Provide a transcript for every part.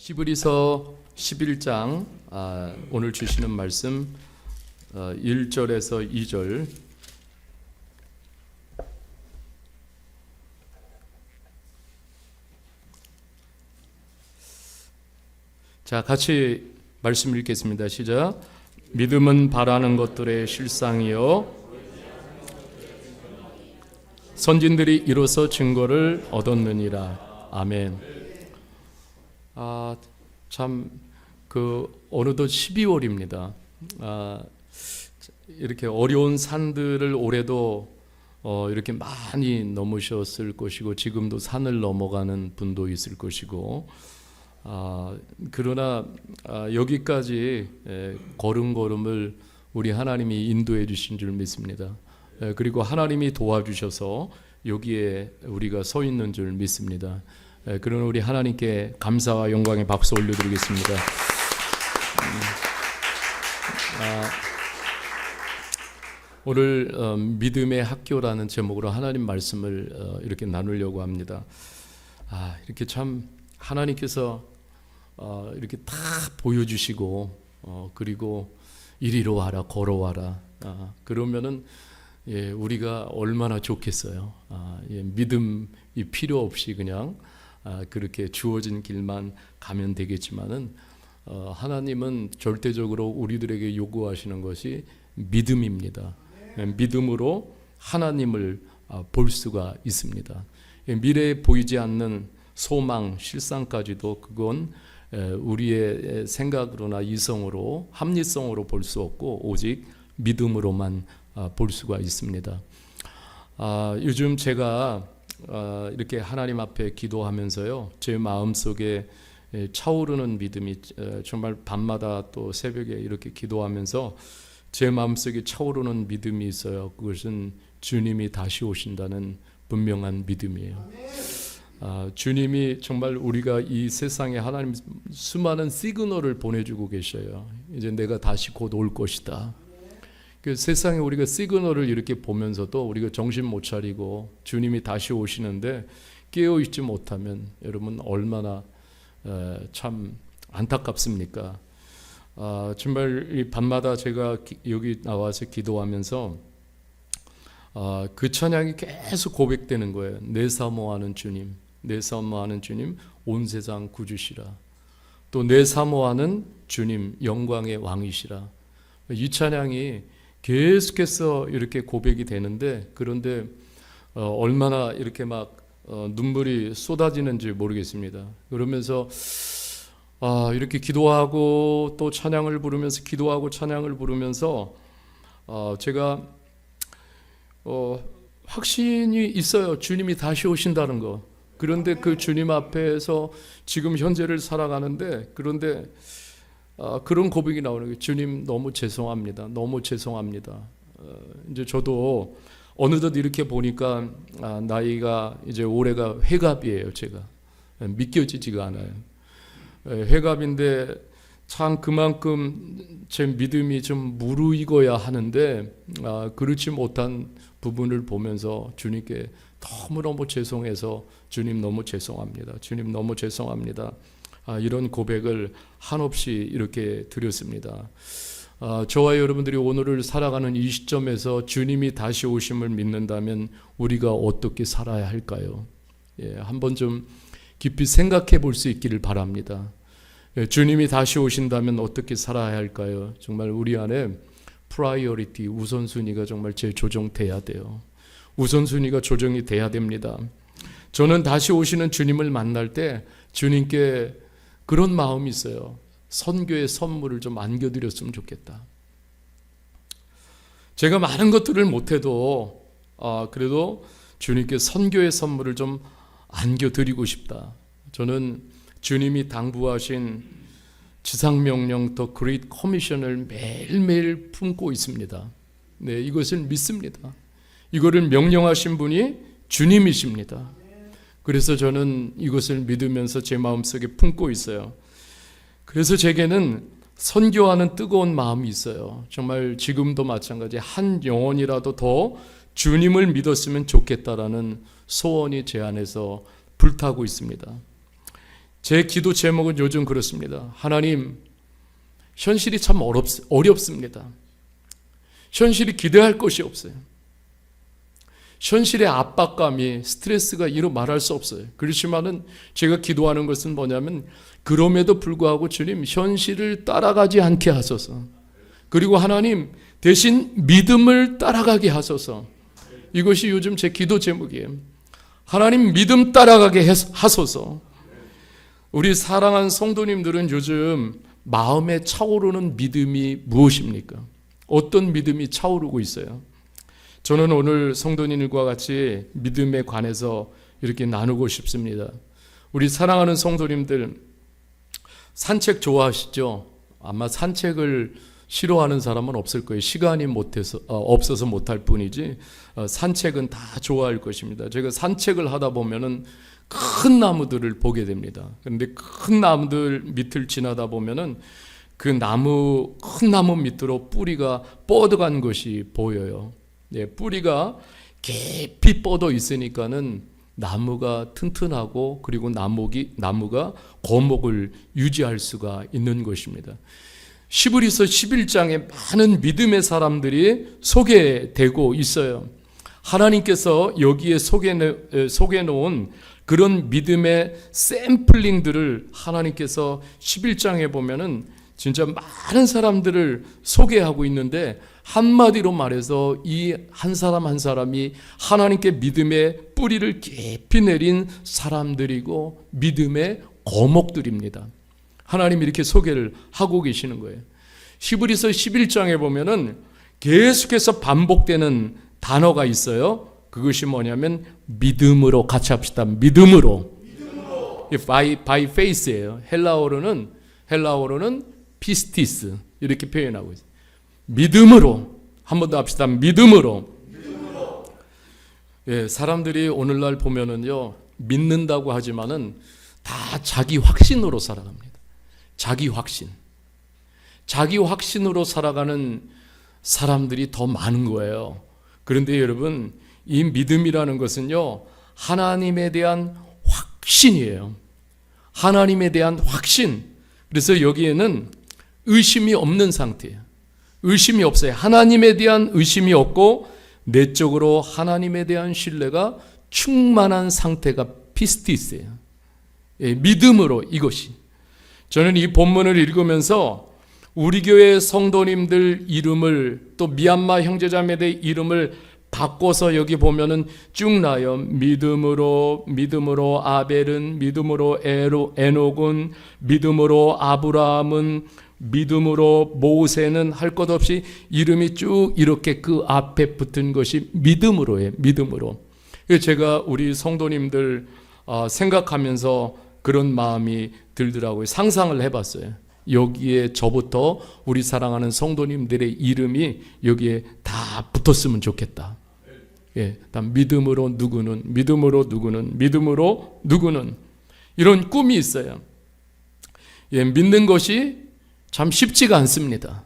히브리서 11장 오늘 주시는 말씀 1절에서 2절. 자, 같이 말씀 읽겠습니다. 시작. 믿음은 바라는 것들의 실상이요 선진들이 이로써 증거를 얻었느니라. 아멘. 참 어느덧 12월입니다. 이렇게 어려운 산들을 올해도 이렇게 많이 넘으셨을 것이고 지금도 산을 넘어가는 분도 있을 것이고 그러나 여기까지 걸음걸음을 우리 하나님이 인도해 주신 줄 믿습니다. 그리고 하나님이 도와주셔서 여기에 우리가 서 있는 줄 믿습니다. 그런 우리 하나님께 감사와 영광의 박수 올려드리겠습니다. 오늘 믿음의 학교라는 제목으로 하나님 말씀을 이렇게 나누려고 합니다. 이렇게 참 하나님께서 이렇게 다 보여주시고 그리고 이리로 와라 걸어와라 그러면은 우리가 얼마나 좋겠어요. 믿음이 필요 없이 그냥 그렇게 주어진 길만 가면 되겠지만은 하나님은 절대적으로 우리들에게 요구하시는 것이 믿음입니다. 믿음으로 하나님을 볼 수가 있습니다. 미래에 보이지 않는 소망, 실상까지도 그건 우리의 생각으로나 이성으로 합리성으로 볼 수 없고 오직 믿음으로만 볼 수가 있습니다. 요즘 제가 이렇게 하나님 앞에 기도하면서요, 제 마음속에 차오르는 믿음이 정말 밤마다 또 새벽에 이렇게 기도하면서 제 마음속에 차오르는 믿음이 있어요. 그것은 주님이 다시 오신다는 분명한 믿음이에요. 주님이 정말 우리가 이 세상에 하나님 수많은 시그널을 보내주고 계셔요. 이제 내가 다시 곧 올 것이다. 그 세상에 우리가 시그널을 이렇게 보면서도 우리가 정신 못 차리고 주님이 다시 오시는데 깨어있지 못하면 여러분 얼마나 참 안타깝습니까? 정말 이 밤마다 제가 여기 나와서 기도하면서 그 찬양이 계속 고백되는 거예요. 내 사모하는 주님, 내 사모하는 주님, 온 세상 구주시라. 또 내 사모하는 주님, 영광의 왕이시라. 이 찬양이 계속해서 이렇게 고백이 되는데 그런데 얼마나 이렇게 막 눈물이 쏟아지는지 모르겠습니다. 그러면서 이렇게 기도하고 또 찬양을 부르면서 기도하고 찬양을 부르면서 제가 확신이 있어요. 주님이 다시 오신다는 거. 그런데 그 주님 앞에서 지금 현재를 살아가는데 그런데 그런 고백이 나오는 거예요. 주님 너무 죄송합니다. 너무 죄송합니다. 이제 저도 어느덧 이렇게 보니까 나이가 이제 올해가 회갑이에요. 제가 믿겨지지가 않아요. 회갑인데 참 그만큼 제 믿음이 좀 무르익어야 하는데 그렇지 못한 부분을 보면서 주님께 너무너무 죄송해서 주님 너무 죄송합니다. 주님 너무 죄송합니다. 이런 고백을 한없이 이렇게 드렸습니다. 저와 여러분들이 오늘을 살아가는 이 시점에서 주님이 다시 오심을 믿는다면 우리가 어떻게 살아야 할까요? 한번 좀 깊이 생각해 볼 수 있기를 바랍니다. 주님이 다시 오신다면 어떻게 살아야 할까요? 정말 우리 안에 프라이어리티, 우선순위가 정말 재조정돼야 돼요. 우선순위가 조정이 돼야 됩니다. 저는 다시 오시는 주님을 만날 때 주님께 그런 마음이 있어요. 선교의 선물을 좀 안겨드렸으면 좋겠다. 제가 많은 것들을 못해도 그래도 주님께 선교의 선물을 좀 안겨드리고 싶다. 저는 주님이 당부하신 지상명령 더 그레이트 커미션을 매일매일 품고 있습니다. 네, 이것을 믿습니다. 이거를 명령하신 분이 주님이십니다. 그래서 저는 이것을 믿으면서 제 마음속에 품고 있어요. 그래서 제게는 선교하는 뜨거운 마음이 있어요. 정말 지금도 마찬가지 한 영혼이라도 더 주님을 믿었으면 좋겠다라는 소원이 제 안에서 불타고 있습니다. 제 기도 제목은 요즘 그렇습니다. 하나님, 현실이 참 어렵습니다. 현실이 기대할 것이 없어요. 현실의 압박감이, 스트레스가 이루 말할 수 없어요. 그렇지만은 제가 기도하는 것은 뭐냐면, 그럼에도 불구하고 주님, 현실을 따라가지 않게 하소서. 그리고 하나님, 대신 믿음을 따라가게 하소서. 이것이 요즘 제 기도 제목이에요. 하나님, 믿음 따라가게 하소서. 우리 사랑하는 성도님들은 요즘 마음에 차오르는 믿음이 무엇입니까? 어떤 믿음이 차오르고 있어요? 저는 오늘 성도님들과 같이 믿음에 관해서 이렇게 나누고 싶습니다. 우리 사랑하는 성도님들, 산책 좋아하시죠? 아마 산책을 싫어하는 사람은 없을 거예요. 시간이 없어서 못할 뿐이지 산책은 다 좋아할 것입니다. 제가 산책을 하다 보면은 큰 나무들을 보게 됩니다. 그런데 큰 나무들 밑을 지나다 보면은 그 큰 나무 밑으로 뿌리가 뻗어간 것이 보여요. 뿌리가 깊이 뻗어 있으니까는 나무가 튼튼하고 그리고 나무가 거목을 유지할 수가 있는 것입니다. 히브리서 11장에 많은 믿음의 사람들이 소개되고 있어요. 하나님께서 여기에 소개놓은 그런 믿음의 샘플링들을 하나님께서 11장에 보면은 진짜 많은 사람들을 소개하고 있는데, 한마디로 말해서 이 한 사람 한 사람이 하나님께 믿음의 뿌리를 깊이 내린 사람들이고 믿음의 거목들입니다. 하나님이 이렇게 소개를 하고 계시는 거예요. 히브리서 11장에 보면은 계속해서 반복되는 단어가 있어요. 그것이 뭐냐면 믿음으로, 같이 합시다. 믿음으로. by faith예요. 헬라어로는 피스티스 이렇게 표현하고 있어요. 믿음으로. 한 번 더 합시다. 믿음으로. 예, 사람들이 오늘날 보면은요, 믿는다고 하지만은 다 자기 확신으로 살아갑니다. 자기 확신으로 살아가는 사람들이 더 많은 거예요. 그런데 여러분, 이 믿음이라는 것은요, 하나님에 대한 확신이에요. 하나님에 대한 확신. 그래서 여기에는 의심이 없는 상태예요. 의심이 없어요. 하나님에 대한 의심이 없고 내적으로 하나님에 대한 신뢰가 충만한 상태가 피스티스예요. 예, 믿음으로. 이것이, 저는 이 본문을 읽으면서 우리 교회 성도님들 이름을, 또 미얀마 형제자매들의 이름을 바꿔서 여기 보면은 쭉 나요. 믿음으로 아벨은, 믿음으로 에녹은, 믿음으로 아브라함은, 믿음으로 모세는, 할 것 없이 이름이 쭉 이렇게 그 앞에 붙은 것이 믿음으로예요. 믿음으로. 제가 우리 성도님들 생각하면서 그런 마음이 들더라고요. 상상을 해봤어요. 여기에 저부터 우리 사랑하는 성도님들의 이름이 여기에 다 붙었으면 좋겠다. 예, 믿음으로 누구는, 믿음으로 누구는, 이런 꿈이 있어요. 예, 믿는 것이 참 쉽지가 않습니다.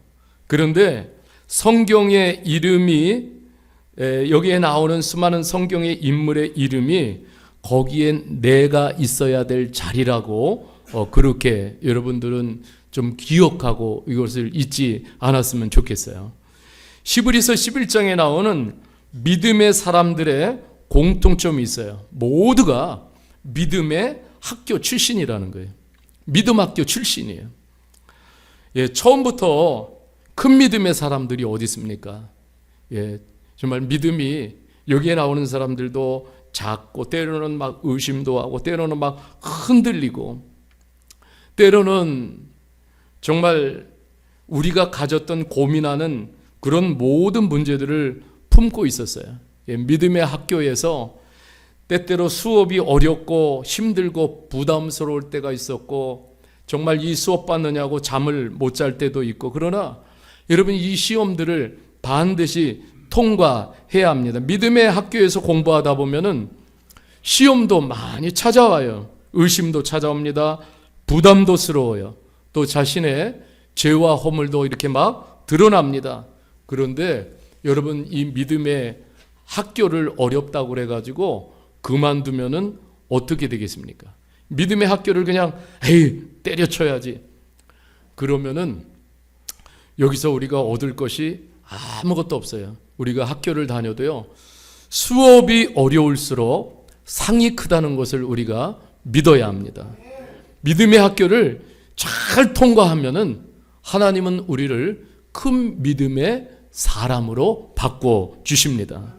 그런데 성경의 이름이, 여기에 나오는 수많은 성경의 인물의 이름이 거기엔 내가 있어야 될 자리라고, 그렇게 여러분들은 좀 기억하고 이것을 잊지 않았으면 좋겠어요. 히브리서 11장에 나오는 믿음의 사람들의 공통점이 있어요. 모두가 믿음의 학교 출신이라는 거예요. 믿음 학교 출신이에요. 예, 처음부터 큰 믿음의 사람들이 어디 있습니까? 예, 정말 믿음이, 여기에 나오는 사람들도 작고, 때로는 막 의심도 하고, 때로는 막 흔들리고, 때로는 정말 우리가 가졌던 고민하는 그런 모든 문제들을 품고 있었어요. 예, 믿음의 학교에서 때때로 수업이 어렵고 힘들고 부담스러울 때가 있었고, 정말 이 수업 받느냐고 잠을 못 잘 때도 있고, 그러나 여러분, 이 시험들을 반드시 통과해야 합니다. 믿음의 학교에서 공부하다 보면은 시험도 많이 찾아와요. 의심도 찾아옵니다. 부담도스러워요. 또 자신의 죄와 허물도 이렇게 막 드러납니다. 그런데 여러분, 이 믿음의 학교를 어렵다고 그래가지고 그만두면은 어떻게 되겠습니까? 믿음의 학교를 그냥 에이 때려쳐야지. 그러면은 여기서 우리가 얻을 것이 아무것도 없어요. 우리가 학교를 다녀도요, 수업이 어려울수록 상이 크다는 것을 우리가 믿어야 합니다. 믿음의 학교를 잘 통과하면은 하나님은 우리를 큰 믿음의 사람으로 바꿔 주십니다.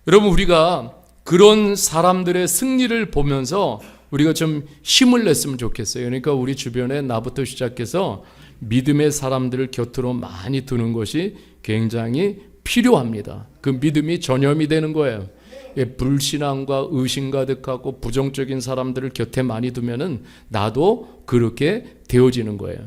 여러분, 우리가 그런 사람들의 승리를 보면서 우리가 좀 힘을 냈으면 좋겠어요. 그러니까 우리 주변에 나부터 시작해서 믿음의 사람들을 곁으로 많이 두는 것이 굉장히 필요합니다. 그 믿음이 전염이 되는 거예요. 불신앙과 의심 가득하고 부정적인 사람들을 곁에 많이 두면은 나도 그렇게 되어지는 거예요.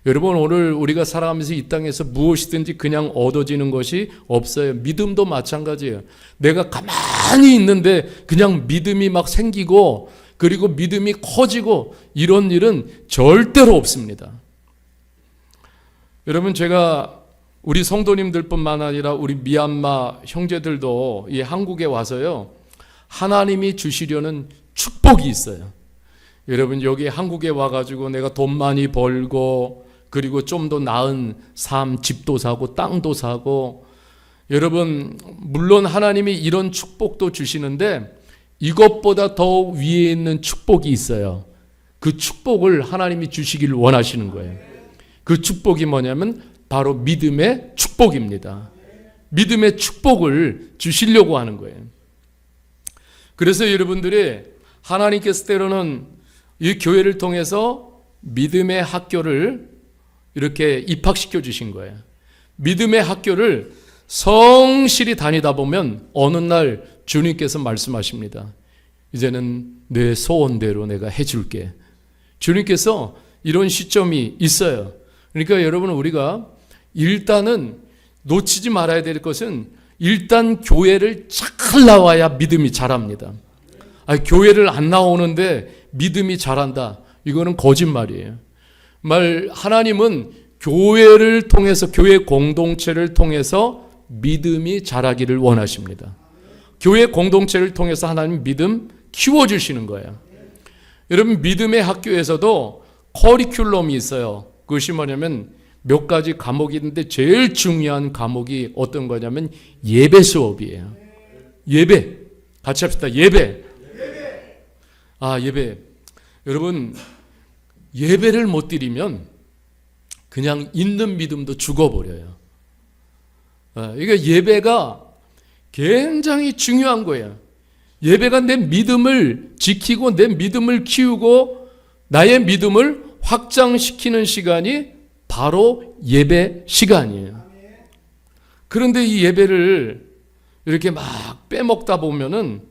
여러분, 오늘 우리가 살아가면서 이 땅에서 무엇이든지 그냥 얻어지는 것이 없어요. 믿음도 마찬가지예요. 내가 가만히 있는데 그냥 믿음이 막 생기고 그리고 믿음이 커지고 이런 일은 절대로 없습니다. 여러분, 제가 우리 성도님들뿐만 아니라 우리 미얀마 형제들도 이 한국에 와서요, 하나님이 주시려는 축복이 있어요. 여러분, 여기 한국에 와가지고 내가 돈 많이 벌고 그리고 좀 더 나은 삶, 집도 사고 땅도 사고, 여러분 물론 하나님이 이런 축복도 주시는데 이것보다 더 위에 있는 축복이 있어요. 그 축복을 하나님이 주시길 원하시는 거예요. 그 축복이 뭐냐면 바로 믿음의 축복입니다. 믿음의 축복을 주시려고 하는 거예요. 그래서 여러분들이 하나님께서 때로는 이 교회를 통해서 믿음의 학교를 이렇게 입학시켜 주신 거예요. 믿음의 학교를 성실히 다니다 보면 어느 날 주님께서 말씀하십니다. 이제는 내 소원대로 내가 해줄게. 주님께서 이런 시점이 있어요. 그러니까 여러분, 우리가 일단은 놓치지 말아야 될 것은 일단 교회를 잘 나와야 믿음이 자랍니다. 교회를 안 나오는데 믿음이 자란다, 이거는 거짓말이에요. 하나님은 교회를 통해서, 교회 공동체를 통해서 믿음이 자라기를 원하십니다. 교회 공동체를 통해서 하나님 믿음 키워주시는 거예요. 여러분, 믿음의 학교에서도 커리큘럼이 있어요. 그것이 뭐냐면 몇 가지 과목이 있는데 제일 중요한 과목이 어떤 거냐면 예배 수업이에요. 예배. 같이 합시다. 예배. 예배. 여러분, 예배를 못 드리면 그냥 있는 믿음도 죽어버려요. 이게 예배가 굉장히 중요한 거예요. 예배가 내 믿음을 지키고 내 믿음을 키우고 나의 믿음을 확장시키는 시간이 바로 예배 시간이에요. 그런데 이 예배를 이렇게 막 빼먹다 보면은,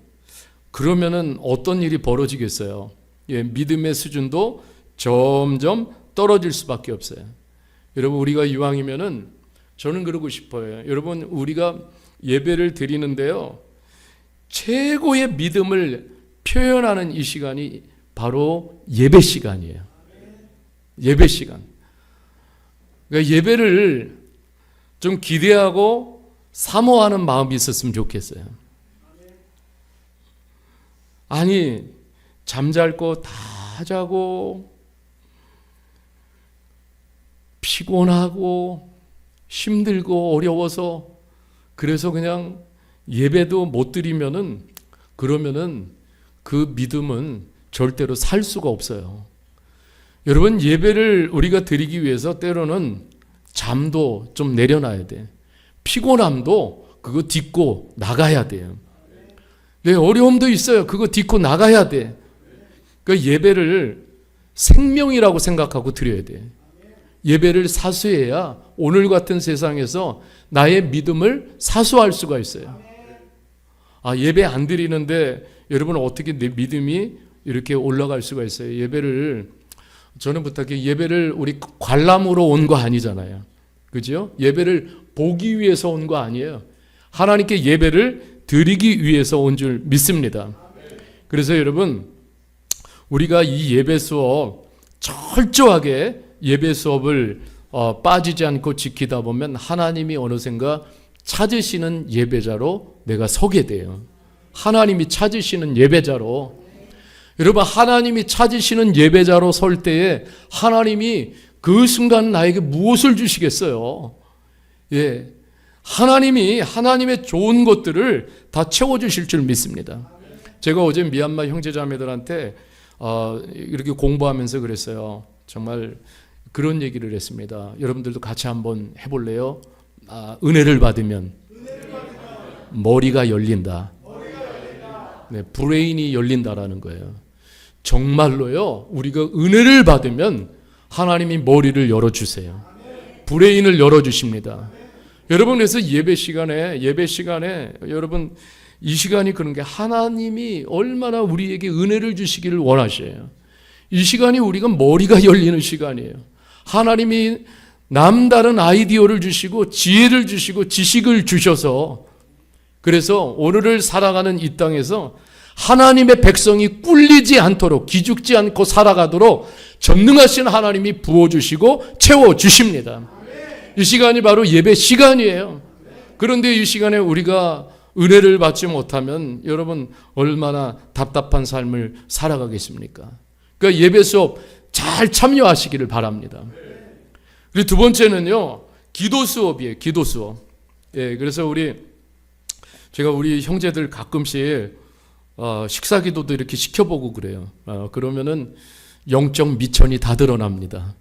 그러면은 어떤 일이 벌어지겠어요? 믿음의 수준도 점점 떨어질 수밖에 없어요. 여러분, 우리가 이왕이면은 저는 그러고 싶어요. 여러분, 우리가 예배를 드리는데요, 최고의 믿음을 표현하는 이 시간이 바로 예배 시간이에요. 예배 시간. 그러니까 예배를 좀 기대하고 사모하는 마음이 있었으면 좋겠어요. 아니, 잠잘 거 다 자고 피곤하고 힘들고 어려워서 그래서 그냥 예배도 못 드리면은, 그러면은 그 믿음은 절대로 살 수가 없어요. 여러분, 예배를 우리가 드리기 위해서 때로는 잠도 좀 내려놔야 돼. 피곤함도 그거 딛고 나가야 돼요. 네, 어려움도 있어요. 그거 딛고 나가야 돼. 그 예배를 생명이라고 생각하고 드려야 돼. 예배를 사수해야 오늘 같은 세상에서 나의 믿음을 사수할 수가 있어요. 예배 안 드리는데 여러분, 어떻게 내 믿음이 이렇게 올라갈 수가 있어요? 예배를, 저는 부탁해요. 예배를 우리 관람으로 온 거 아니잖아요. 그죠? 예배를 보기 위해서 온 거 아니에요. 하나님께 예배를 드리기 위해서 온 줄 믿습니다. 그래서 여러분, 우리가 이 예배 수업 철저하게 예배 수업을 빠지지 않고 지키다 보면 하나님이 어느샌가 찾으시는 예배자로 내가 서게 돼요. 하나님이 찾으시는 예배자로. 여러분, 하나님이 찾으시는 예배자로 설 때에 하나님이 그 순간 나에게 무엇을 주시겠어요? 예, 하나님이 하나님의 좋은 것들을 다 채워주실 줄 믿습니다. 제가 어제 미얀마 형제자매들한테 이렇게 공부하면서 그랬어요. 정말 그런 얘기를 했습니다. 여러분들도 같이 한번 해볼래요? 은혜를 받으면 머리가 열린다. 네, 브레인이 열린다라는 거예요. 정말로요, 우리가 은혜를 받으면 하나님이 머리를 열어주세요. 브레인을 열어주십니다. 여러분, 그래서 예배 시간에 여러분, 이 시간이 그런 게 하나님이 얼마나 우리에게 은혜를 주시기를 원하셔요. 이 시간이 우리가 머리가 열리는 시간이에요. 하나님이 남다른 아이디어를 주시고 지혜를 주시고 지식을 주셔서, 그래서 오늘을 살아가는 이 땅에서 하나님의 백성이 꿀리지 않도록, 기죽지 않고 살아가도록 전능하신 하나님이 부어주시고 채워주십니다. 이 시간이 바로 예배 시간이에요. 그런데 이 시간에 우리가 은혜를 받지 못하면 여러분 얼마나 답답한 삶을 살아가겠습니까? 그러니까 예배 수업 잘 참여하시기를 바랍니다. 그리고 두 번째는요, 기도 수업이에요. 기도 수업. 예, 그래서 제가 우리 형제들 가끔씩 식사 기도도 이렇게 시켜보고 그래요. 그러면은 영적 미천이 다 드러납니다.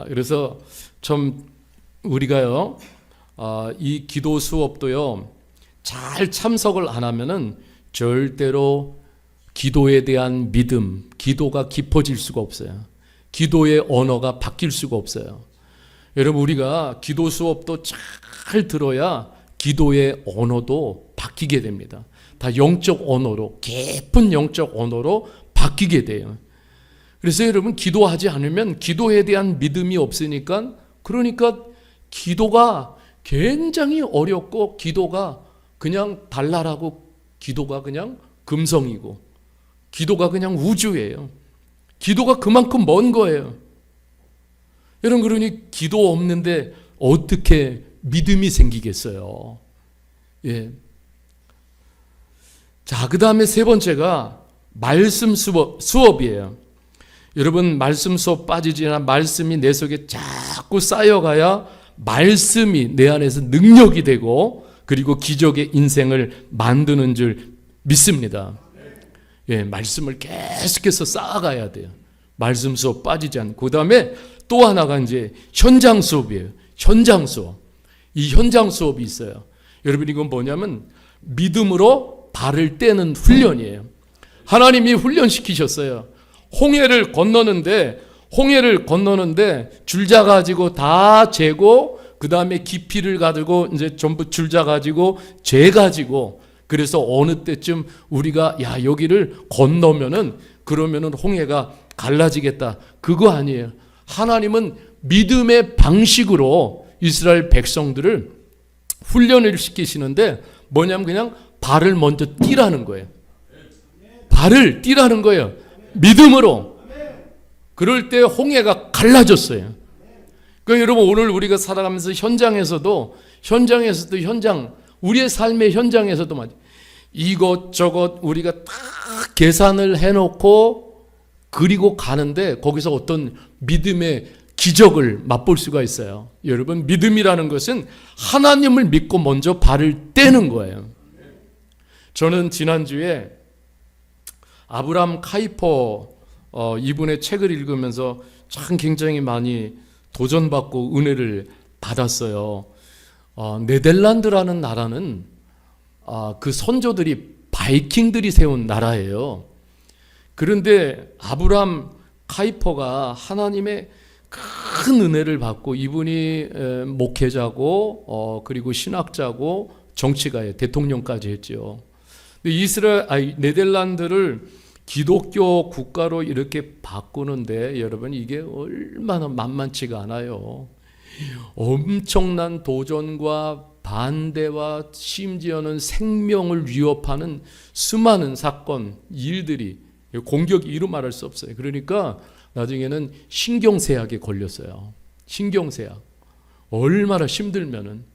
그래서 참 우리가요, 이 기도 수업도요, 잘 참석을 안 하면은 절대로 기도에 대한 믿음, 기도가 깊어질 수가 없어요. 기도의 언어가 바뀔 수가 없어요. 여러분, 우리가 기도 수업도 잘 들어야 기도의 언어도 바뀌게 됩니다. 다 영적 언어로, 깊은 영적 언어로 바뀌게 돼요. 그래서 여러분, 기도하지 않으면 기도에 대한 믿음이 없으니까, 그러니까 기도가 굉장히 어렵고, 기도가 그냥 발랄하고, 기도가 그냥 금성이고, 기도가 그냥 우주예요. 기도가 그만큼 먼 거예요. 여러분, 그러니 기도 없는데 어떻게 믿음이 생기겠어요? 예. 자, 그 다음에 세 번째가 말씀 수업이에요. 여러분, 말씀 수업 빠지지 않아 말씀이 내 속에 자꾸 쌓여가야 말씀이 내 안에서 능력이 되고, 그리고 기적의 인생을 만드는 줄 믿습니다. 예, 말씀을 계속해서 쌓아가야 돼요. 말씀 수업 빠지지 않고. 그 다음에 또 하나가 이제 현장 수업이에요. 현장 수업. 이 현장 수업이 있어요. 여러분, 이건 뭐냐면 믿음으로 발을 떼는 훈련이에요. 하나님이 훈련시키셨어요. 홍해를 건너는데 줄자 가지고 다 재고, 그 다음에 깊이를 가지고 이제 전부 줄자 가지고 재가지고, 그래서 어느 때쯤 우리가 여기를 건너면은 그러면은 홍해가 갈라지겠다, 그거 아니에요. 하나님은 믿음의 방식으로 이스라엘 백성들을 훈련을 시키시는데 뭐냐면 그냥 발을 먼저 띄라는 거예요. 발을 띄라는 거예요. 믿음으로. 그럴 때 홍해가 갈라졌어요. 그러니까 여러분, 오늘 우리가 살아가면서 현장에서도 우리의 삶의 현장에서도 이것저것 우리가 다 계산을 해놓고 그리고 가는데 거기서 어떤 믿음의 기적을 맛볼 수가 있어요. 여러분, 믿음이라는 것은 하나님을 믿고 먼저 발을 떼는 거예요. 저는 지난주에 아브람 카이퍼 이분의 책을 읽으면서 참 굉장히 많이 도전받고 은혜를 받았어요. 네덜란드라는 나라는 그 선조들이 바이킹들이 세운 나라예요. 그런데 아브람 카이퍼가 하나님의 큰 은혜를 받고, 이분이 목회자고 그리고 신학자고 정치가예요. 대통령까지 했죠. 네덜란드를 기독교 국가로 이렇게 바꾸는데 여러분, 이게 얼마나 만만치가 않아요. 엄청난 도전과 반대와 심지어는 생명을 위협하는 수많은 사건, 일들이, 공격이 이루 말할 수 없어요. 그러니까 나중에는 신경쇠약에 걸렸어요. 신경쇠약. 얼마나 힘들면은.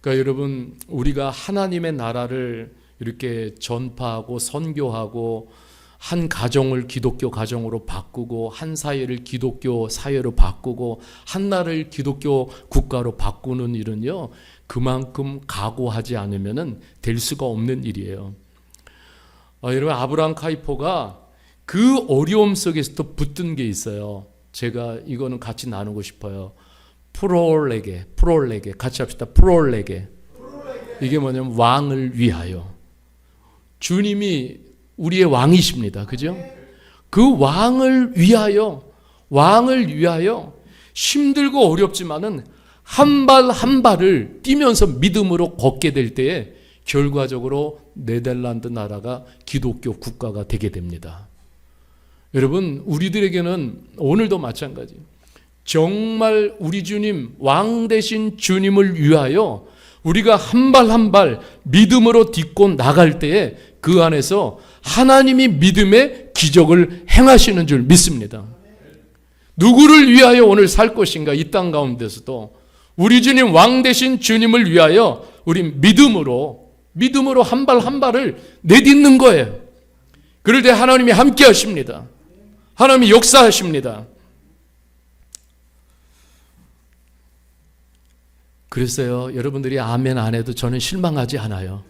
그러니까 여러분, 우리가 하나님의 나라를 이렇게 전파하고 선교하고 한 가정을 기독교 가정으로 바꾸고 한 사회를 기독교 사회로 바꾸고 한 나라를 기독교 국가로 바꾸는 일은요, 그만큼 각오하지 않으면 될 수가 없는 일이에요. 여러분, 아브라함 카이포가 그 어려움 속에서도 붙든 게 있어요. 제가 이거는 같이 나누고 싶어요. 프롤레게 같이 합시다. 프롤레게. 이게 뭐냐면 왕을 위하여. 주님이 우리의 왕이십니다. 그죠? 그 왕을 위하여 힘들고 어렵지만은 한 발 한 발을 뛰면서 믿음으로 걷게 될 때에 결과적으로 네덜란드 나라가 기독교 국가가 되게 됩니다. 여러분, 우리들에게는 오늘도 마찬가지. 정말 우리 주님, 왕 되신 주님을 위하여 우리가 한 발 한 발 믿음으로 딛고 나갈 때에 그 안에서 하나님이 믿음의 기적을 행하시는 줄 믿습니다. 누구를 위하여 오늘 살 것인가? 이 땅 가운데서도 우리 주님, 왕 되신 주님을 위하여 우리 믿음으로 한 발 한 발을 내딛는 거예요. 그럴 때 하나님이 함께 하십니다. 하나님이 역사하십니다. 그랬어요. 여러분들이 아멘 안 해도 저는 실망하지 않아요.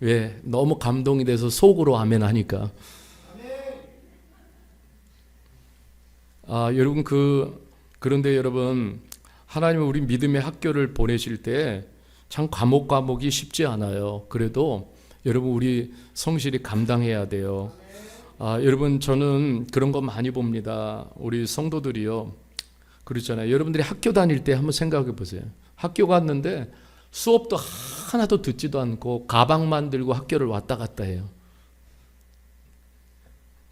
왜? 너무 감동이 돼서 속으로 아멘 하니까. 여러분, 그런데 여러분, 하나님은 우리 믿음의 학교를 보내실 때 참 과목이 쉽지 않아요. 그래도 여러분, 우리 성실히 감당해야 돼요. 여러분, 저는 그런 거 많이 봅니다. 우리 성도들이요, 그렇잖아요. 여러분들이 학교 다닐 때 한번 생각해 보세요. 학교 갔는데 수업도 하나도 듣지도 않고 가방만 들고 학교를 왔다 갔다 해요.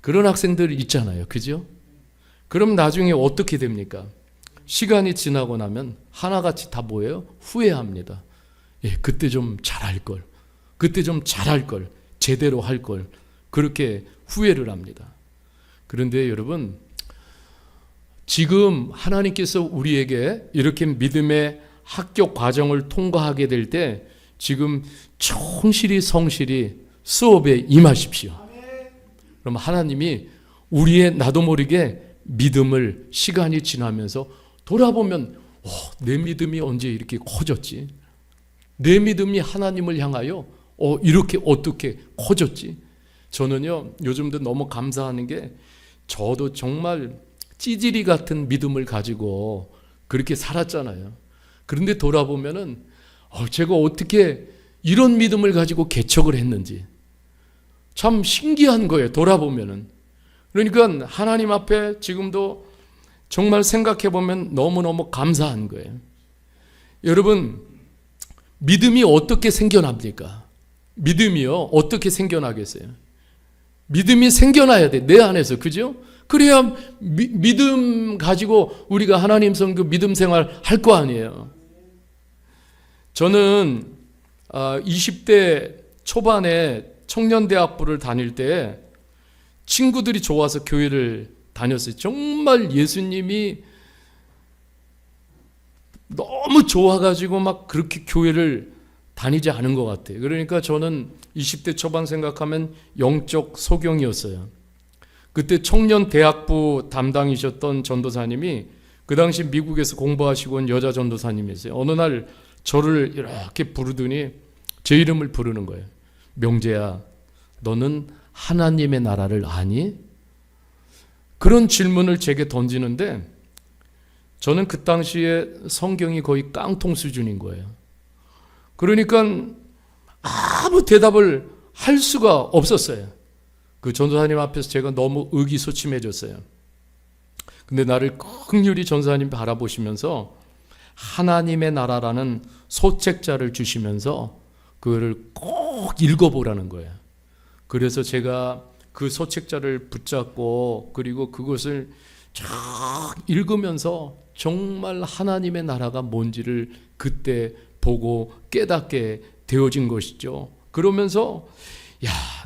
그런 학생들 있잖아요. 그죠? 그럼 나중에 어떻게 됩니까? 시간이 지나고 나면 하나같이 다 뭐예요? 후회합니다. 그때 좀 잘할 걸, 제대로 할 걸, 그렇게 후회를 합니다. 그런데 여러분, 지금 하나님께서 우리에게 이렇게 믿음의 학교 과정을 통과하게 될 때 지금 성실히 수업에 임하십시오. 그럼 하나님이 우리의 나도 모르게 믿음을 시간이 지나면서 돌아보면 내 믿음이 언제 이렇게 커졌지? 내 믿음이 하나님을 향하여 이렇게 어떻게 커졌지? 저는요, 요즘도 너무 감사하는 게 저도 정말 찌질이 같은 믿음을 가지고 그렇게 살았잖아요. 그런데 돌아보면은 제가 어떻게 이런 믿음을 가지고 개척을 했는지 참 신기한 거예요. 돌아보면은. 그러니까 하나님 앞에 지금도 정말 생각해 보면 너무너무 감사한 거예요. 여러분, 믿음이 어떻게 생겨납니까? 믿음이요, 어떻게 생겨나겠어요? 믿음이 생겨나야 돼, 내 안에서. 그죠? 그래야 믿음 가지고 우리가 하나님 성교 믿음 생활 할 거 아니에요. 저는 20대 초반에 청년대학부를 다닐 때 친구들이 좋아서 교회를 다녔어요. 정말 예수님이 너무 좋아가지고 막 그렇게 교회를 다니지 않은 것 같아요. 그러니까 저는 20대 초반 생각하면 영적 소경이었어요. 그때 청년대학부 담당이셨던 전도사님이 그 당시 미국에서 공부하시고 온 여자 전도사님이었어요. 어느 날 저를 이렇게 부르더니 제 이름을 부르는 거예요. 명재야, 너는 하나님의 나라를 아니? 그런 질문을 제게 던지는데 저는 그 당시에 성경이 거의 깡통 수준인 거예요. 그러니까 아무 대답을 할 수가 없었어요. 그 전도사님 앞에서 제가 너무 의기소침해졌어요. 근데 나를 긍휼히 전도사님 바라보시면서 하나님의 나라라는 소책자를 주시면서 그거를 꼭 읽어보라는 거예요. 그래서 제가 그 소책자를 붙잡고 그리고 그것을 쫙 읽으면서 정말 하나님의 나라가 뭔지를 그때 보고 깨닫게 되어진 것이죠. 그러면서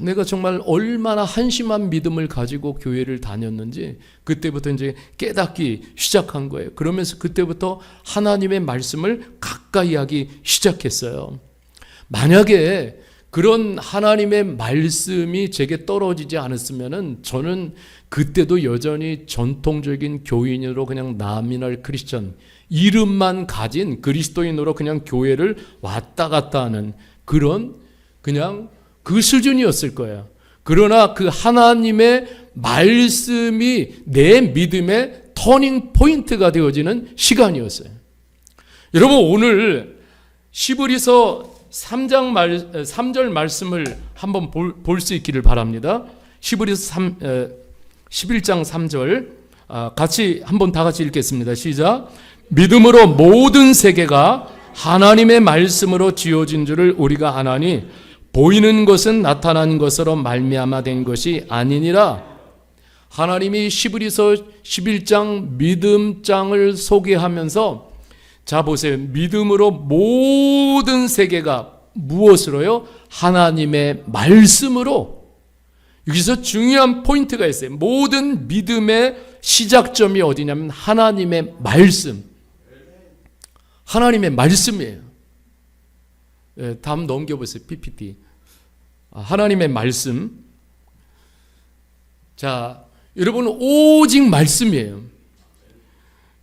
내가 정말 얼마나 한심한 믿음을 가지고 교회를 다녔는지 그때부터 이제 깨닫기 시작한 거예요. 그러면서 그때부터 하나님의 말씀을 가까이 하기 시작했어요. 만약에 그런 하나님의 말씀이 제게 떨어지지 않았으면은 저는 그때도 여전히 전통적인 교인으로 그냥 나미널 크리스천, 이름만 가진 그리스도인으로 그냥 교회를 왔다 갔다 하는 그런 그냥 그 수준이었을 거예요. 그러나 그 하나님의 말씀이 내 믿음의 터닝 포인트가 되어지는 시간이었어요. 여러분, 오늘 시브리서 3절 말씀을 한번 볼 수 있기를 바랍니다. 시브리서 11장 3절 같이 한번 다 같이 읽겠습니다. 시작. 믿음으로 모든 세계가 하나님의 말씀으로 지어진 줄을 우리가 아나니 보이는 것은 나타난 것으로 말미암아 된 것이 아니니라. 하나님이 시브리서 11장 믿음장을 소개하면서 자 보세요. 믿음으로 모든 세계가 무엇으로요? 하나님의 말씀으로. 여기서 중요한 포인트가 있어요. 모든 믿음의 시작점이 어디냐면 하나님의 말씀. 하나님의 말씀이에요. 예, 다음 넘겨보세요. PPT. 하나님의 말씀. 자, 여러분 오직 말씀이에요.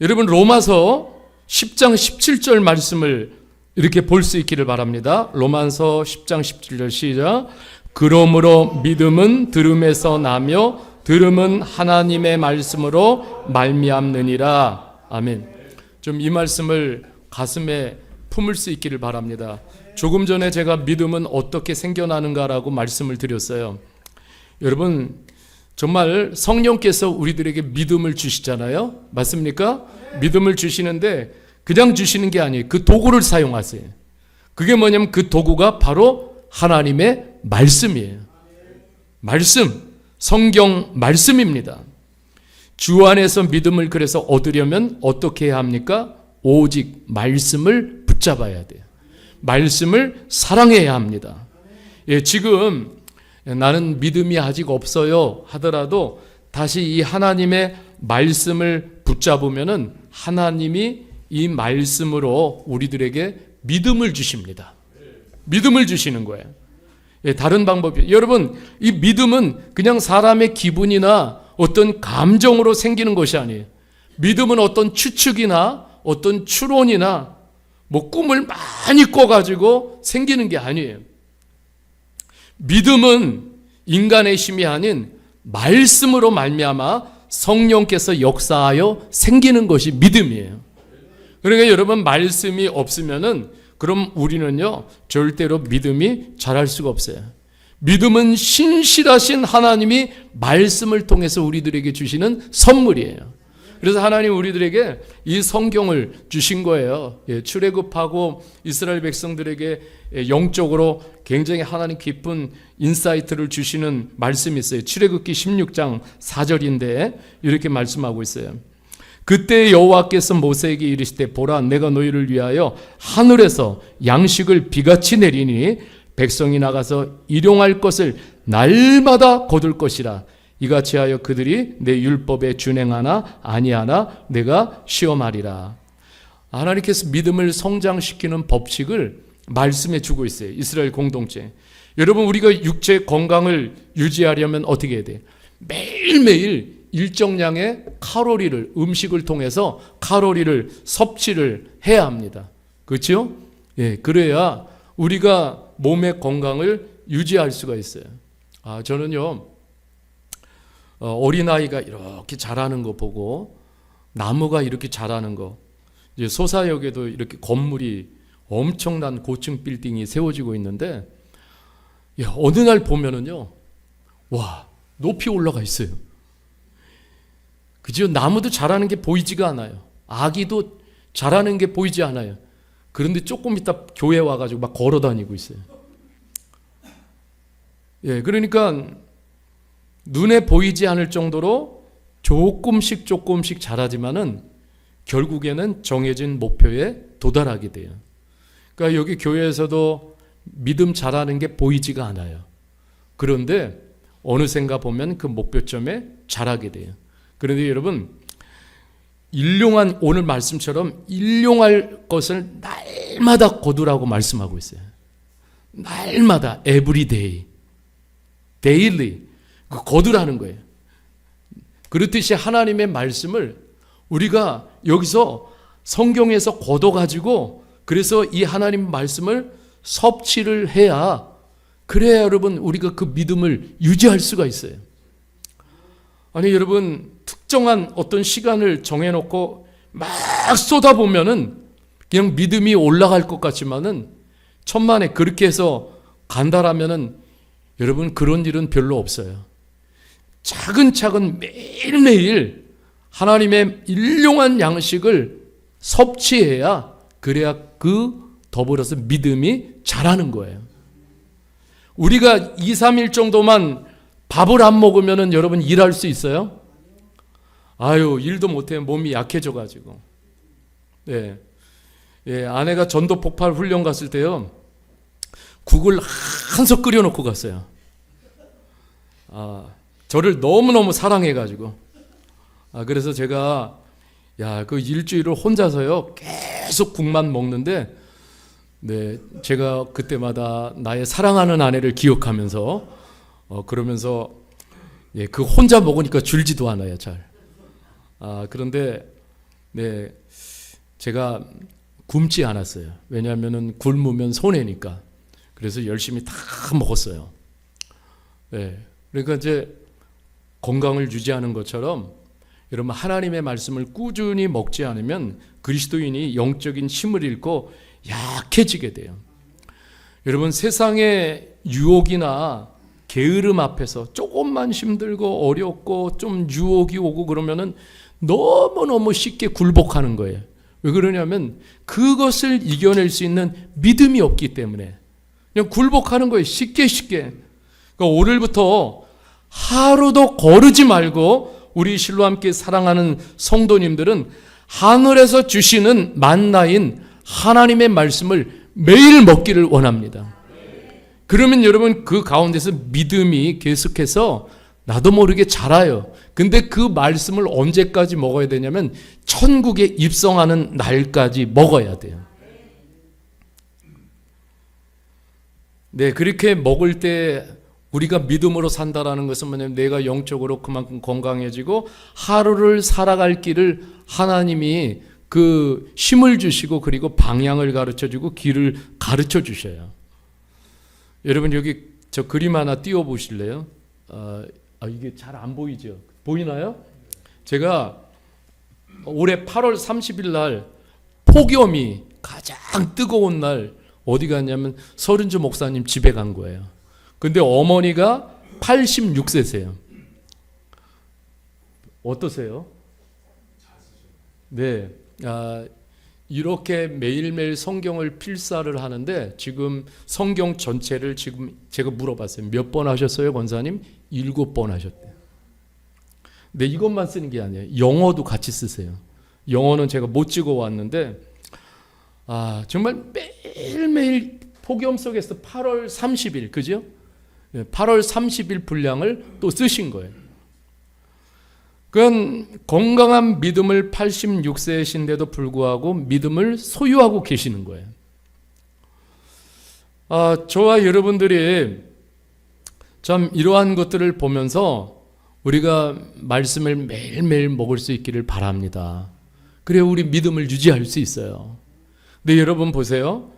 여러분 로마서 10장 17절 말씀을 이렇게 볼 수 있기를 바랍니다. 로마서 10장 17절 시작. 그러므로 믿음은 들음에서 나며 들음은 하나님의 말씀으로 말미암느니라. 아멘. 좀 이 말씀을 가슴에 품을 수 있기를 바랍니다. 조금 전에 제가 믿음은 어떻게 생겨나는가라고 말씀을 드렸어요. 여러분 정말 성령께서 우리들에게 믿음을 주시잖아요. 맞습니까? 믿음을 주시는데 그냥 주시는 게 아니에요. 그 도구를 사용하세요. 그게 뭐냐면 그 도구가 바로 하나님의 말씀이에요. 말씀, 성경 말씀입니다. 주 안에서 믿음을 그래서 얻으려면 어떻게 해야 합니까? 오직 말씀을 붙잡아야 돼요. 말씀을 사랑해야 합니다. 예, 지금 나는 믿음이 아직 없어요 하더라도 다시 이 하나님의 말씀을 붙잡으면은 하나님이 이 말씀으로 우리들에게 믿음을 주십니다. 믿음을 주시는 거예요. 예, 다른 방법이 여러분 이 믿음은 그냥 사람의 기분이나 어떤 감정으로 생기는 것이 아니에요. 믿음은 어떤 추측이나 어떤 추론이나 뭐 꿈을 많이 꿔가지고 생기는 게 아니에요. 믿음은 인간의 힘이 아닌 말씀으로 말미암아 성령께서 역사하여 생기는 것이 믿음이에요. 그러니까 여러분 말씀이 없으면은 그럼 우리는요 절대로 믿음이 자랄 수가 없어요. 믿음은 신실하신 하나님이 말씀을 통해서 우리들에게 주시는 선물이에요. 그래서 하나님 우리들에게 이 성경을 주신 거예요. 예, 출애굽하고 이스라엘 백성들에게 영적으로 굉장히 하나님 깊은 인사이트를 주시는 말씀이 있어요. 출애굽기 16장 4절인데 이렇게 말씀하고 있어요. 그때 여호와께서 모세에게 이르시되 보라 내가 너희를 위하여 하늘에서 양식을 비같이 내리니 백성이 나가서 일용할 것을 날마다 거둘 것이라. 이같이 하여 그들이 내 율법에 준행하나 아니하나 내가 시험하리라. 하나님께서 믿음을 성장시키는 법칙을 말씀해 주고 있어요. 이스라엘 공동체. 여러분 우리가 육체 건강을 유지하려면 어떻게 해야 돼요? 매일매일 일정량의 칼로리를 음식을 통해서 칼로리를 섭취를 해야 합니다. 그렇죠? 예, 그래야 우리가 몸의 건강을 유지할 수가 있어요. 저는요 어린아이가 이렇게 자라는 거 보고 나무가 이렇게 자라는 거 이제 소사역에도 이렇게 건물이 엄청난 고층 빌딩이 세워지고 있는데 어느 날 보면은요 와 높이 올라가 있어요. 그죠? 나무도 자라는 게 보이지가 않아요. 아기도 자라는 게 보이지 않아요. 그런데 조금 있다 교회 와가지고 막 걸어 다니고 있어요. 예, 그러니까 눈에 보이지 않을 정도로 조금씩 자라지만은 결국에는 정해진 목표에 도달하게 돼요. 그러니까 여기 교회에서도 믿음 자라는 게 보이지가 않아요. 그런데 어느샌가 보면 그 목표점에 자라게 돼요. 그런데 여러분 일용한 오늘 말씀처럼 일용할 것을 날마다 거두라고 말씀하고 있어요. 날마다 everyday, daily 거두라는 거예요. 그렇듯이 하나님의 말씀을 우리가 여기서 성경에서 거둬가지고 그래서 이 하나님 말씀을 섭취를 해야 그래야 여러분 우리가 그 믿음을 유지할 수가 있어요. 아니 여러분 특정한 어떤 시간을 정해놓고 막 쏟아보면은 그냥 믿음이 올라갈 것 같지만은 천만에 그렇게 해서 간다라면은 여러분 그런 일은 별로 없어요. 차근차근 매일매일 하나님의 일용한 양식을 섭취해야 그래야 그 더불어서 믿음이 자라는 거예요. 우리가 2, 3일 정도만 밥을 안 먹으면은 여러분 일할 수 있어요? 아유, 일도 못해요. 몸이 약해져가지고. 예. 예, 아내가 전도 폭발 훈련 갔을 때요. 국을 한솥 끓여놓고 갔어요. 저를 너무너무 사랑해가지고. 그래서 제가, 그 일주일을 혼자서요. 계속 국만 먹는데, 네, 제가 그때마다 나의 사랑하는 아내를 기억하면서, 그러면서, 예, 그 혼자 먹으니까 줄지도 않아요, 잘. 그런데, 네, 제가 굶지 않았어요. 왜냐하면은 굶으면 손해니까. 그래서 열심히 다 먹었어요. 네, 그러니까 이제 건강을 유지하는 것처럼 여러분 하나님의 말씀을 꾸준히 먹지 않으면 그리스도인이 영적인 힘을 잃고 약해지게 돼요. 여러분 세상의 유혹이나 게으름 앞에서 조금만 힘들고 어렵고 좀 유혹이 오고 그러면은 너무너무 쉽게 굴복하는 거예요. 왜 그러냐면 그것을 이겨낼 수 있는 믿음이 없기 때문에 그냥 굴복하는 거예요. 쉽게. 그러니까 오늘부터 하루도 거르지 말고 우리 실로 함께 사랑하는 성도님들은 하늘에서 주시는 만나인 하나님의 말씀을 매일 먹기를 원합니다. 그러면 여러분 그 가운데서 믿음이 계속해서 나도 모르게 자라요. 근데 그 말씀을 언제까지 먹어야 되냐면 천국에 입성하는 날까지 먹어야 돼요. 네, 그렇게 먹을 때 우리가 믿음으로 산다라는 것은 뭐냐면 내가 영적으로 그만큼 건강해지고 하루를 살아갈 길을 하나님이 그 힘을 주시고 그리고 방향을 가르쳐주고 길을 가르쳐 주셔요. 여러분 여기 저 그림 하나 띄워 보실래요? 이게 잘 안 보이죠? 보이나요? 제가 올해 8월 30일 날 폭염이 가장 뜨거운 날 어디 갔냐면 서른주 목사님 집에 간 거예요. 근데 어머니가 86세세요. 어떠세요? 네. 이렇게 매일매일 성경을 필사를 하는데 지금 성경 전체를 지금 제가 물어봤어요. 몇 번 하셨어요, 권사님? 7번 하셨대요. 근데 이것만 쓰는 게 아니에요. 영어도 같이 쓰세요. 영어는 제가 못 찍어 왔는데 정말 매일매일 폭염 속에서 8월 30일, 그죠? 8월 30일 분량을 또 쓰신 거예요. 그건 건강한 믿음을 86세이신데도 불구하고 믿음을 소유하고 계시는 거예요. 저와 여러분들이 참 이러한 것들을 보면서 우리가 말씀을 매일매일 먹을 수 있기를 바랍니다. 그래야 우리 믿음을 유지할 수 있어요. 근데 여러분 보세요.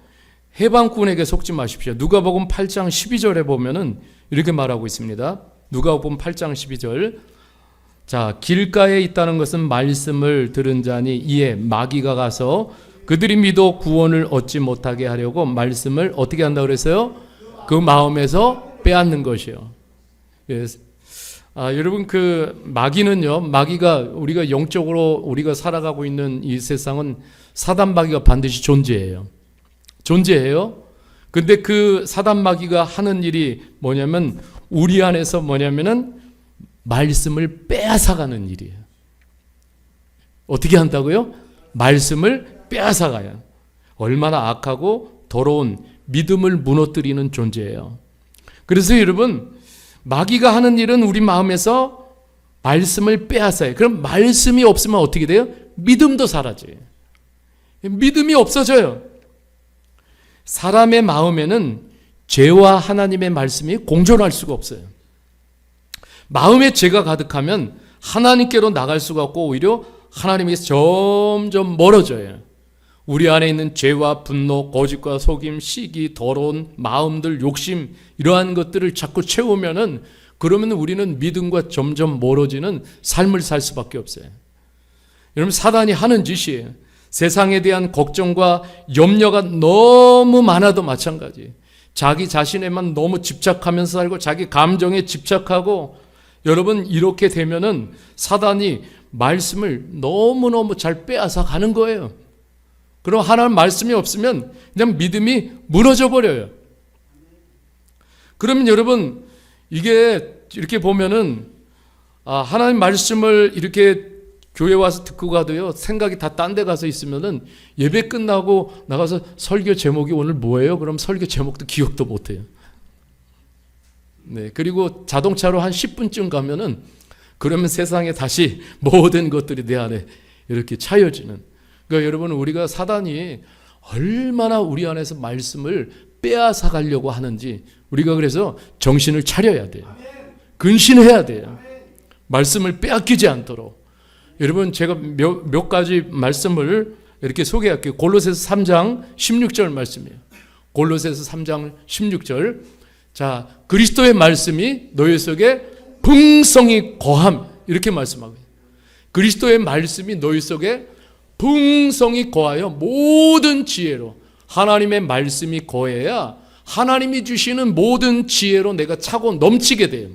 해방꾼에게 속지 마십시오. 누가복음 8장 12절에 보면은 이렇게 말하고 있습니다. 누가복음 8장 12절. 자, 길가에 있다는 것은 말씀을 들은 자니 이에 마귀가 가서 그들이 믿어 구원을 얻지 못하게 하려고 말씀을 어떻게 한다고 그랬어요? 그 마음에서 빼앗는 것이요. 예. 여러분 그 마귀는요, 마귀가 우리가 영적으로 우리가 살아가고 있는 이 세상은 사단 마귀가 반드시 존재해요. 근데 그 사단 마귀가 하는 일이 뭐냐면 우리 안에서 뭐냐면은 말씀을 빼앗아가는 일이에요. 어떻게 한다고요? 말씀을 빼앗아가요. 얼마나 악하고 더러운 믿음을 무너뜨리는 존재예요. 그래서 여러분 마귀가 하는 일은 우리 마음에서 말씀을 빼앗아요. 그럼 말씀이 없으면 어떻게 돼요? 믿음도 사라져요. 믿음이 없어져요. 사람의 마음에는 죄와 하나님의 말씀이 공존할 수가 없어요. 마음에 죄가 가득하면 하나님께로 나갈 수가 없고 오히려 하나님에게서 점점 멀어져요. 우리 안에 있는 죄와 분노, 거짓과 속임, 시기, 더러운 마음들, 욕심 이러한 것들을 자꾸 채우면은 그러면 우리는 믿음과 점점 멀어지는 삶을 살 수밖에 없어요. 여러분 사단이 하는 짓이에요. 세상에 대한 걱정과 염려가 너무 많아도 마찬가지. 자기 자신에만 너무 집착하면서 살고 자기 감정에 집착하고 여러분 이렇게 되면은 사단이 말씀을 너무너무 잘 빼앗아 가는 거예요. 그럼 하나님 말씀이 없으면 그냥 믿음이 무너져 버려요. 그러면 여러분 이게 이렇게 보면은 하나님 말씀을 이렇게 교회 와서 듣고 가도요 생각이 다 딴 데 가서 있으면은 예배 끝나고 나가서 설교 제목이 오늘 뭐예요? 그럼 설교 제목도 기억도 못 해요. 네, 그리고 자동차로 한 10분쯤 가면은 그러면 세상에 다시 모든 것들이 내 안에 이렇게 차여지는. 그러니까 여러분 우리가 사단이 얼마나 우리 안에서 말씀을 빼앗아 가려고 하는지 우리가 그래서 정신을 차려야 돼요. 근신해야 돼요. 말씀을 빼앗기지 않도록. 여러분 제가 몇 가지 말씀을 이렇게 소개할게요. 골로새서 3장 16절 말씀이에요. 골로새서 3장 16절. 자, 그리스도의 말씀이 너희 속에 풍성히 거함 이렇게 말씀하고 있어요. 그리스도의 말씀이 너희 속에 풍성히 거하여 모든 지혜로 하나님의 말씀이 거해야 하나님이 주시는 모든 지혜로 내가 차고 넘치게 돼요.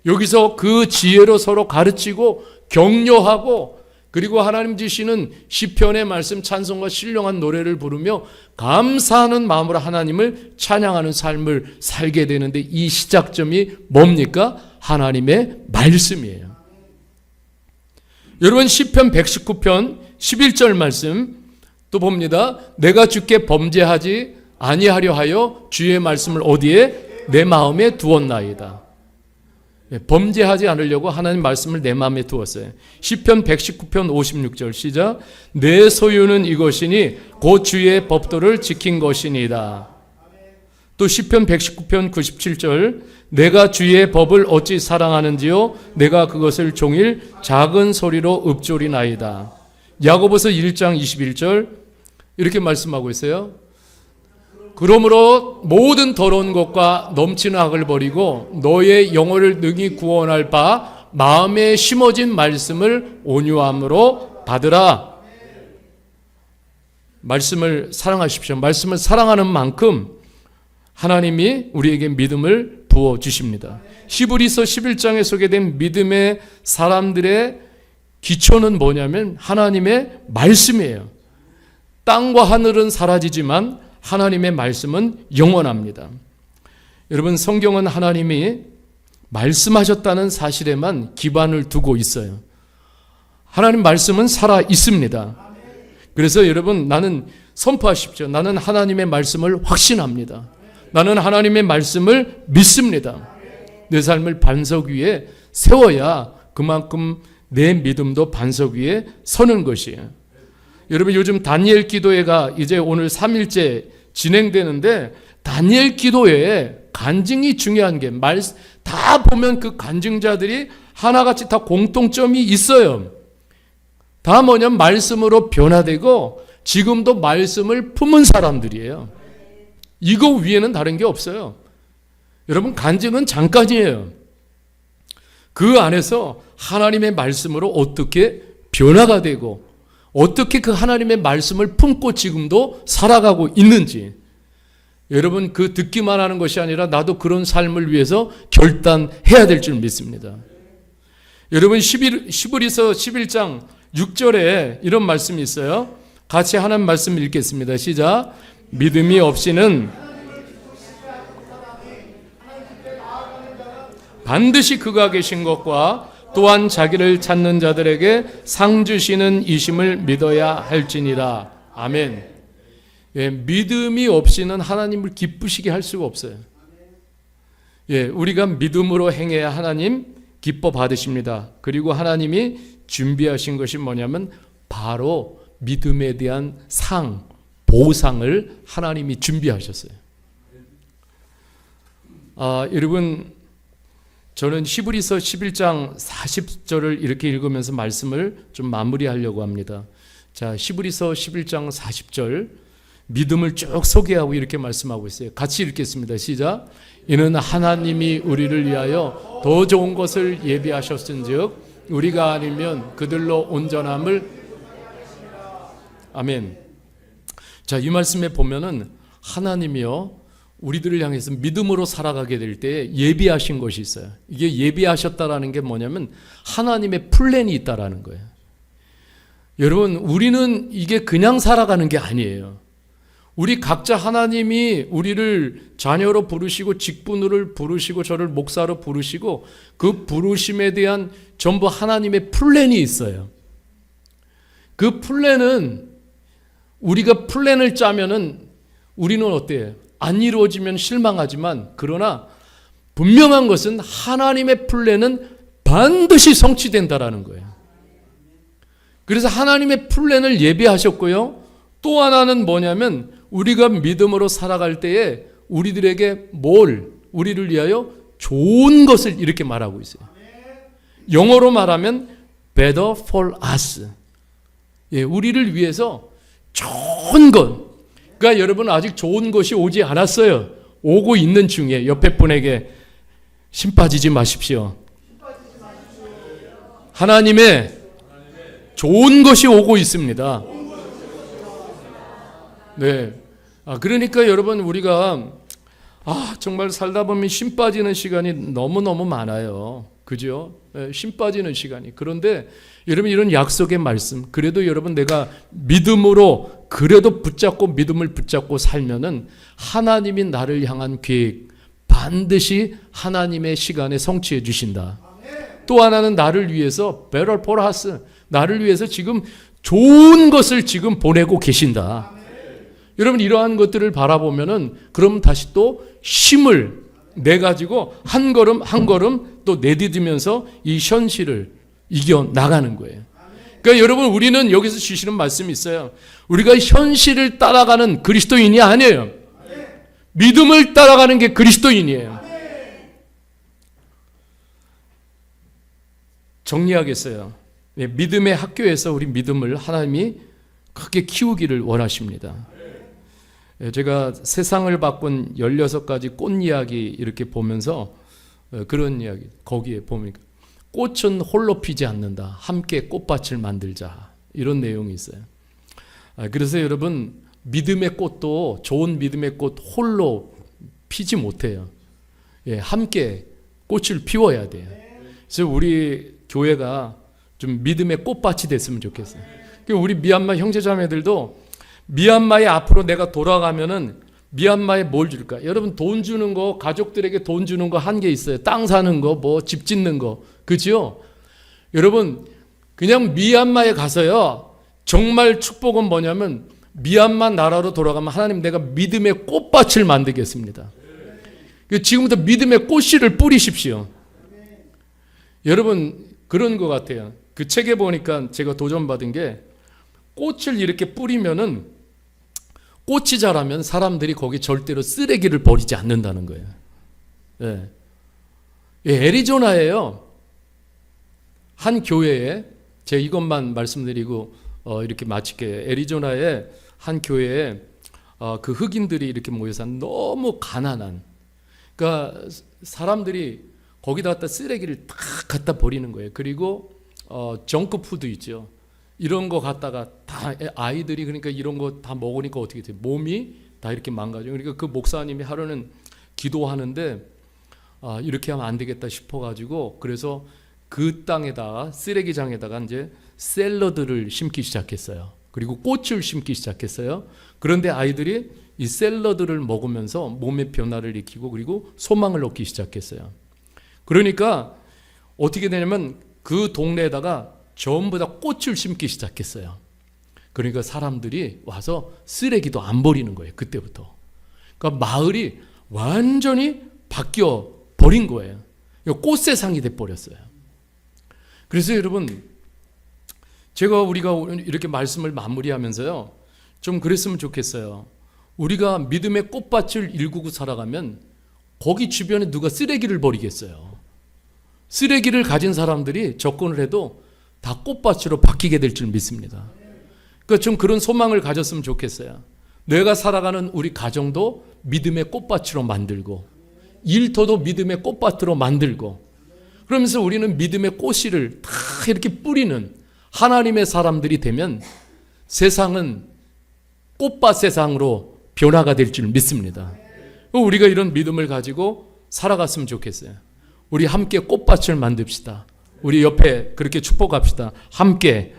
여기서 그 지혜로 서로 가르치고 격려하고 그리고 하나님 주시는 시편의 말씀 찬송과 신령한 노래를 부르며 감사하는 마음으로 하나님을 찬양하는 삶을 살게 되는데 이 시작점이 뭡니까? 하나님의 말씀이에요. 여러분 시편 119편 11절 말씀 또 봅니다. 내가 주께 범죄하지 아니하려 하여 주의 말씀을 어디에? 내 마음에 두었나이다. 범죄하지 않으려고 하나님 말씀을 내 마음에 두었어요. 시편 119편 56절 시작. 내 소유는 이것이니 곧 주의 법도를 지킨 것이니이다. 또 시편 119편 97절 내가 주의 법을 어찌 사랑하는지요 내가 그것을 종일 작은 소리로 읊조리나이다. 야고보서 1장 21절 이렇게 말씀하고 있어요. 그러므로 모든 더러운 것과 넘치는 악을 버리고 너의 영혼을 능히 구원할 바 마음에 심어진 말씀을 온유함으로 받으라. 말씀을 사랑하십시오. 말씀을 사랑하는 만큼 하나님이 우리에게 믿음을 부어주십니다. 히브리서 11장에 소개된 믿음의 사람들의 기초는 뭐냐면 하나님의 말씀이에요. 땅과 하늘은 사라지지만 하나님의 말씀은 영원합니다. 여러분 성경은 하나님이 말씀하셨다는 사실에만 기반을 두고 있어요. 하나님 말씀은 살아 있습니다. 그래서 여러분 나는 선포하십시오. 나는 하나님의 말씀을 확신합니다. 나는 하나님의 말씀을 믿습니다. 내 삶을 반석 위에 세워야 그만큼 내 믿음도 반석 위에 서는 것이에요. 여러분 요즘 다니엘 기도회가 이제 오늘 3일째 진행되는데 다니엘 기도회에 간증이 중요한 게 다 보면 그 간증자들이 하나같이 다 공통점이 있어요. 다 뭐냐면 말씀으로 변화되고 지금도 말씀을 품은 사람들이에요. 이거 위에는 다른 게 없어요. 여러분 간증은 잠깐이에요. 그 안에서 하나님의 말씀으로 어떻게 변화가 되고 어떻게 그 하나님의 말씀을 품고 지금도 살아가고 있는지 여러분 그 듣기만 하는 것이 아니라 나도 그런 삶을 위해서 결단해야 될 줄 믿습니다. 여러분 히브리서 11장 6절에 이런 말씀이 있어요. 같이 하나님 말씀 읽겠습니다. 시작. 믿음이 없이는 반드시 그가 계신 것과 또한 자기를 찾는 자들에게 상 주시는 이심을 믿어야 할지니라. 아멘. 예, 믿음이 없이는 하나님을 기쁘시게 할 수가 없어요. 예, 우리가 믿음으로 행해야 하나님 기뻐 받으십니다. 그리고 하나님이 준비하신 것이 뭐냐면 바로 믿음에 대한 상, 보상을 하나님이 준비하셨어요. 여러분, 저는 히브리서 11장 40절을 이렇게 읽으면서 말씀을 좀 마무리하려고 합니다. 자, 히브리서 11장 40절 믿음을 쭉 소개하고 이렇게 말씀하고 있어요. 같이 읽겠습니다. 시작. 이는 하나님이 우리를 위하여 더 좋은 것을 예비하셨은즉 우리가 아니면 그들로 온전함을. 아멘. 자, 이 말씀에 보면은 하나님이요 우리들을 향해서 믿음으로 살아가게 될 때 예비하신 것이 있어요. 이게 예비하셨다라는 게 뭐냐면 하나님의 플랜이 있다라는 거예요. 여러분, 우리는 이게 그냥 살아가는 게 아니에요. 우리 각자 하나님이 우리를 자녀로 부르시고 직분으로 부르시고 저를 목사로 부르시고 그 부르심에 대한 전부 하나님의 플랜이 있어요. 그 플랜은 우리가 플랜을 짜면은 우리는 어때요? 안 이루어지면 실망하지만 그러나 분명한 것은 하나님의 플랜은 반드시 성취된다라는 거예요. 그래서 하나님의 플랜을 예비하셨고요. 또 하나는 뭐냐면 우리가 믿음으로 살아갈 때에 우리들에게 우리를 위하여 좋은 것을 이렇게 말하고 있어요. 영어로 말하면 better for us. 예, 우리를 위해서 좋은 것. 그러니까 여러분 아직 좋은 것이 오지 않았어요. 오고 있는 중에 옆에 분에게 심 빠지지 마십시오. 하나님의 좋은 것이 오고 있습니다. 네. 그러니까 여러분 우리가 정말 살다 보면 심 빠지는 시간이 너무너무 많아요. 그죠? 심 빠지는 시간이. 그런데 여러분 이런 약속의 말씀, 그래도 여러분 내가 믿음으로 그래도 믿음을 붙잡고 살면은 하나님이 나를 향한 계획 반드시 하나님의 시간에 성취해 주신다. 또 하나는 나를 위해서 better for us, 나를 위해서 지금 좋은 것을 지금 보내고 계신다. 여러분 이러한 것들을 바라보면은 그럼 다시 또 힘을 내 가지고 한 걸음 한 걸음 또 내디디면서 이 현실을 이겨 나가는 거예요. 그러니까 여러분 우리는 여기서 주시는 말씀이 있어요. 우리가 현실을 따라가는 그리스도인이 아니에요. 믿음을 따라가는 게 그리스도인이에요. 정리하겠어요. 믿음의 학교에서 우리 믿음을 하나님이 크게 키우기를 원하십니다. 제가 세상을 바꾼 16가지 꽃 이야기 이렇게 보면서 그런 이야기 거기에 보니까 꽃은 홀로 피지 않는다. 함께 꽃밭을 만들자. 이런 내용이 있어요. 그래서 여러분 믿음의 꽃도 좋은 믿음의 꽃 홀로 피지 못해요. 함께 꽃을 피워야 돼요. 그래서 우리 교회가 좀 믿음의 꽃밭이 됐으면 좋겠어요. 우리 미얀마 형제자매들도 미얀마에 앞으로 내가 돌아가면은 미얀마에 뭘 줄까? 여러분 돈 주는 거, 가족들에게 돈 주는 거 한 개 있어요. 땅 사는 거, 집 짓는 거. 그죠? 여러분 그냥 미얀마에 가서요. 정말 축복은 뭐냐면 미얀마 나라로 돌아가면 하나님 내가 믿음의 꽃밭을 만들겠습니다. 지금부터 믿음의 꽃씨를 뿌리십시오. 여러분 그런 것 같아요. 그 책에 보니까 제가 도전받은 게 꽃을 이렇게 뿌리면은 꽃이 자라면 사람들이 거기 절대로 쓰레기를 버리지 않는다는 거예요. 애리조나에요. 한 교회에 제가 이것만 말씀드리고 이렇게 마칠게요. 애리조나에 한 교회에 그 흑인들이 이렇게 모여서 너무 가난한, 그러니까 사람들이 거기다 갖다 쓰레기를 다 갖다 버리는 거예요. 그리고 정크푸드 있죠. 이런 거 갖다가 다 아이들이 그러니까 이런 거 다 먹으니까 어떻게 돼요? 몸이 다 이렇게 망가져요. 그러니까 그 목사님이 하루는 기도하는데 이렇게 하면 안 되겠다 싶어가지고 그래서 그 땅에다가 쓰레기장에다가 이제 샐러드를 심기 시작했어요. 그리고 꽃을 심기 시작했어요. 그런데 아이들이 이 샐러드를 먹으면서 몸의 변화를 일으키고 그리고 소망을 얻기 시작했어요. 그러니까 어떻게 되냐면 그 동네에다가 전부 다 꽃을 심기 시작했어요. 그러니까 사람들이 와서 쓰레기도 안 버리는 거예요. 그때부터. 그러니까 마을이 완전히 바뀌어 버린 거예요. 꽃세상이 돼버렸어요. 그래서 여러분 우리가 이렇게 말씀을 마무리하면서요 좀 그랬으면 좋겠어요. 우리가 믿음의 꽃밭을 일구고 살아가면 거기 주변에 누가 쓰레기를 버리겠어요. 쓰레기를 가진 사람들이 접근을 해도 다 꽃밭으로 바뀌게 될 줄 믿습니다. 그러니까 좀 그런 소망을 가졌으면 좋겠어요. 내가 살아가는 우리 가정도 믿음의 꽃밭으로 만들고, 일터도 믿음의 꽃밭으로 만들고, 그러면서 우리는 믿음의 꽃씨를 다 이렇게 뿌리는 하나님의 사람들이 되면 세상은 꽃밭 세상으로 변화가 될 줄 믿습니다. 우리가 이런 믿음을 가지고 살아갔으면 좋겠어요. 우리 함께 꽃밭을 만듭시다. 우리 옆에 그렇게 축복합시다. 함께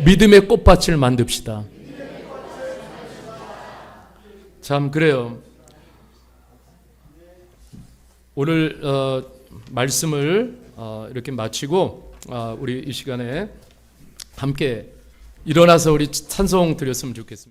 믿음의 꽃밭을 만듭시다. 참 그래요. 오늘 말씀을 이렇게 마치고 우리 이 시간에 함께 일어나서 우리 찬송 드렸으면 좋겠습니다.